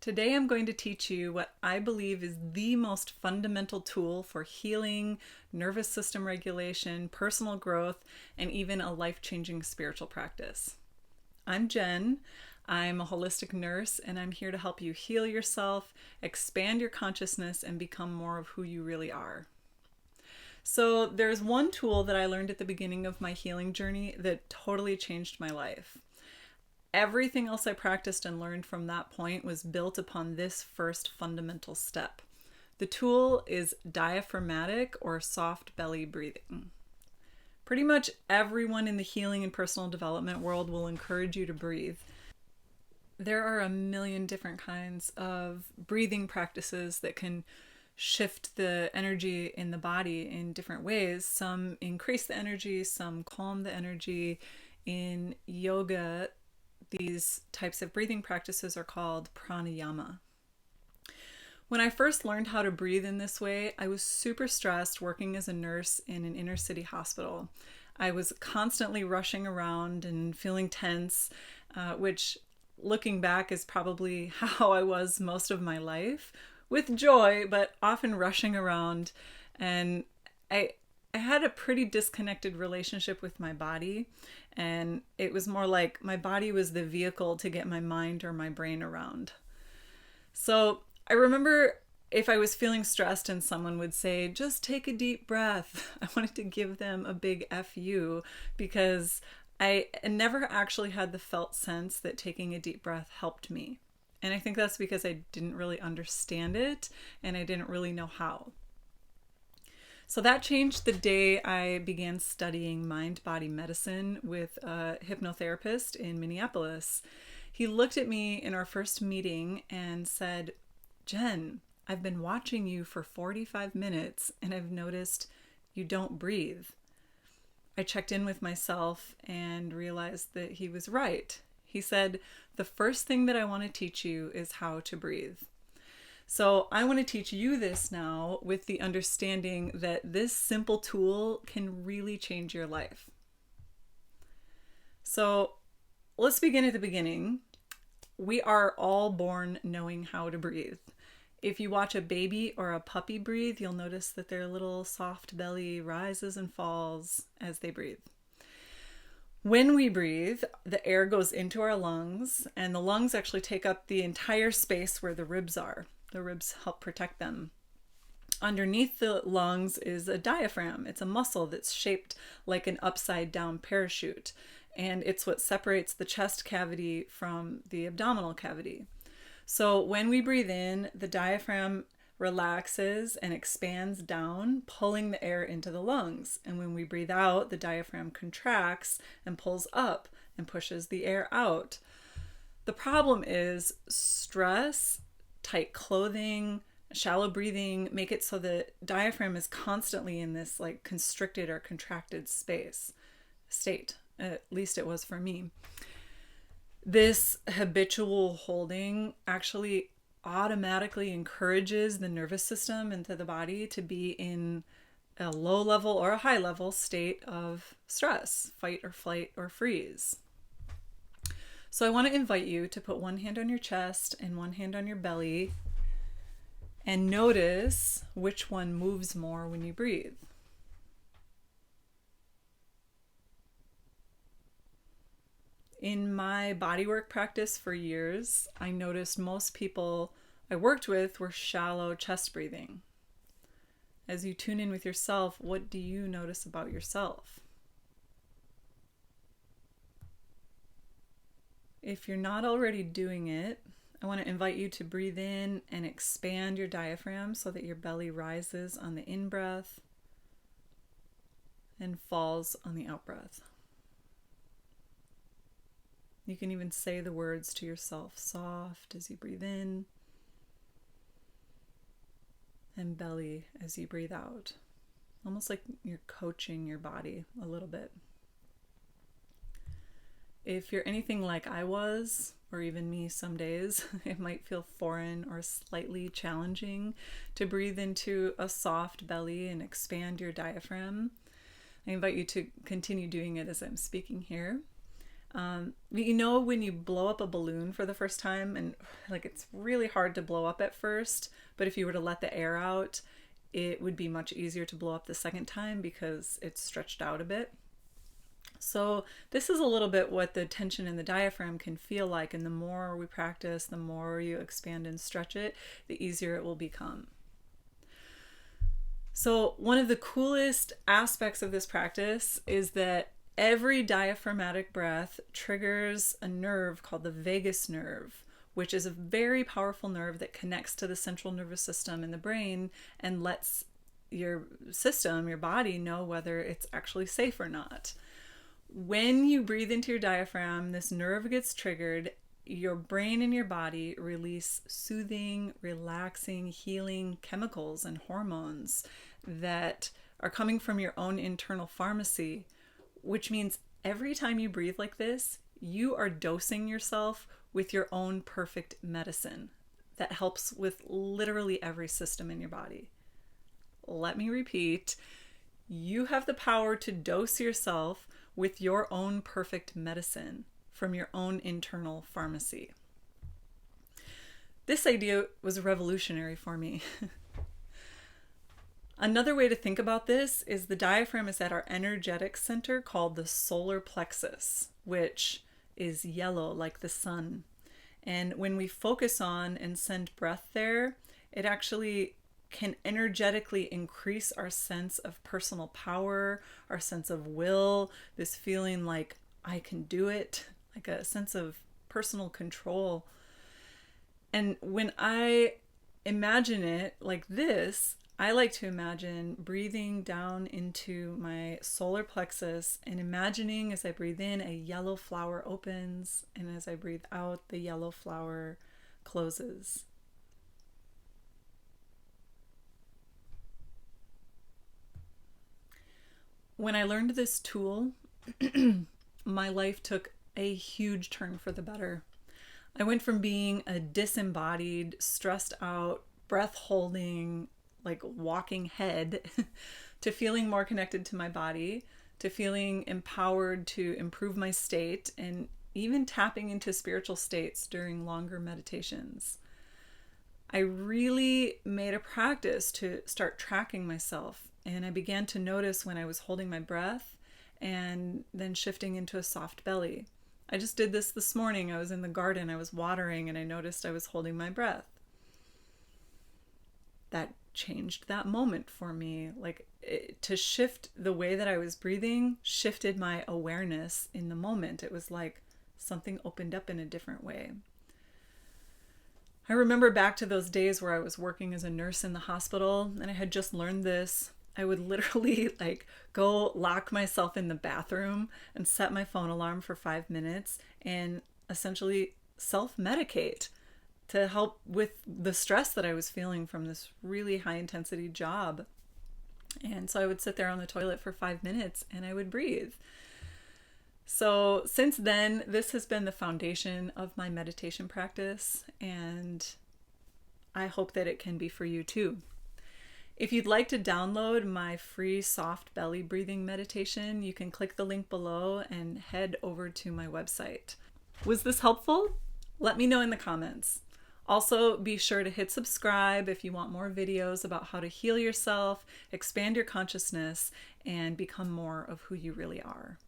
Today I'm going to teach you what I believe is the most fundamental tool for healing, nervous system regulation, personal growth, and even a life-changing spiritual practice. I'm Jen. I'm a holistic nurse, and I'm here to help you heal yourself, expand your consciousness, and become more of who you really are. So there's one tool that I learned at the beginning of my healing journey that totally changed my life. Everything else I practiced and learned from that point was built upon this first fundamental step. The tool is diaphragmatic or soft belly breathing. Pretty much everyone in the healing and personal development world will encourage you to breathe. There are a million different kinds of breathing practices that can shift the energy in the body in different ways. Some increase the energy, some calm the energy. In yoga, these types of breathing practices are called pranayama. When I first learned how to breathe in this way, I was super stressed working as a nurse in an inner city hospital. I was constantly rushing around and feeling tense, which looking back is probably how I was most of my life, with joy, but often rushing around. And I had a pretty disconnected relationship with my body, and it was more like my body was the vehicle to get my mind or my brain around. So I remember if I was feeling stressed and someone would say, just take a deep breath, I wanted to give them a big FU because I never actually had the felt sense that taking a deep breath helped me. And I think that's because I didn't really understand it and I didn't really know how. So that changed the day I began studying mind-body medicine with a hypnotherapist in Minneapolis. He looked at me in our first meeting and said, Jen, I've been watching you for 45 minutes and I've noticed you don't breathe. I checked in with myself and realized that he was right. He said, the first thing that I want to teach you is how to breathe. So I want to teach you this now with the understanding that this simple tool can really change your life. So let's begin at the beginning. We are all born knowing how to breathe. If you watch a baby or a puppy breathe, you'll notice that their little soft belly rises and falls as they breathe. When we breathe, the air goes into our lungs, and the lungs actually take up the entire space where the ribs are. The ribs help protect them. Underneath the lungs is a diaphragm. It's a muscle that's shaped like an upside down parachute, and it's what separates the chest cavity from the abdominal cavity. So when we breathe in, the diaphragm relaxes and expands down, pulling the air into the lungs. And when we breathe out, the diaphragm contracts and pulls up and pushes the air out. The problem is stress, tight clothing, shallow breathing make it so the diaphragm is constantly in this like constricted or contracted state. At least it was for me. This habitual holding actually automatically encourages the nervous system and the body to be in a low level or a high level state of stress, fight or flight or freeze. So I want to invite you to put one hand on your chest and one hand on your belly and notice which one moves more when you breathe. In my bodywork practice for years, I noticed most people I worked with were shallow chest breathing. As you tune in with yourself, what do you notice about yourself? If you're not already doing it, I want to invite you to breathe in and expand your diaphragm so that your belly rises on the in-breath and falls on the out-breath. You can even say the words to yourself, soft as you breathe in, and belly as you breathe out. Almost like you're coaching your body a little bit. If you're anything like I was, or even me some days, it might feel foreign or slightly challenging to breathe into a soft belly and expand your diaphragm. I invite you to continue doing it as I'm speaking here. You know, when you blow up a balloon for the first time, and like it's really hard to blow up at first, but if you were to let the air out, it would be much easier to blow up the second time because it's stretched out a bit. So this is a little bit what the tension in the diaphragm can feel like, and the more we practice, the more you expand and stretch it, the easier it will become. So one of the coolest aspects of this practice is that every diaphragmatic breath triggers a nerve called the vagus nerve, which is a very powerful nerve that connects to the central nervous system in the brain and lets your system, your body, know whether it's actually safe or not. When you breathe into your diaphragm, this nerve gets triggered. Your brain and your body release soothing, relaxing, healing chemicals and hormones that are coming from your own internal pharmacy, which means every time you breathe like this, you are dosing yourself with your own perfect medicine that helps with literally every system in your body. Let me repeat, you have the power to dose yourself with your own perfect medicine from your own internal pharmacy. This idea was revolutionary for me. Another way to think about this is the diaphragm is at our energetic center called the solar plexus, which is yellow like the sun. And when we focus on and send breath there, it actually can energetically increase our sense of personal power, our sense of will, this feeling like I can do it, like a sense of personal control. And when I imagine it like this, I like to imagine breathing down into my solar plexus and imagining as I breathe in, a yellow flower opens, and as I breathe out, the yellow flower closes. When I learned this tool, my life took a huge turn for the better. I went from being a disembodied, stressed out, breath holding, like walking head to feeling more connected to my body, to feeling empowered to improve my state, and even tapping into spiritual states during longer meditations. I really made a practice to start tracking myself, and I began to notice when I was holding my breath and then shifting into a soft belly. I just did this morning. I was in the garden, I was watering, and I noticed I was holding my breath. That changed that moment for me. To shift the way that I was breathing shifted my awareness in the moment. It was like something opened up in a different way. I remember back to those days where I was working as a nurse in the hospital and I had just learned this. I would literally go lock myself in the bathroom and set my phone alarm for 5 minutes and essentially self-medicate to help with the stress that I was feeling from this really high intensity job. And so I would sit there on the toilet for 5 minutes and I would breathe. So since then, this has been the foundation of my meditation practice, and I hope that it can be for you too. If you'd like to download my free soft belly breathing meditation, you can click the link below and head over to my website. Was this helpful? Let me know in the comments. Also, be sure to hit subscribe if you want more videos about how to heal yourself, expand your consciousness, and become more of who you really are.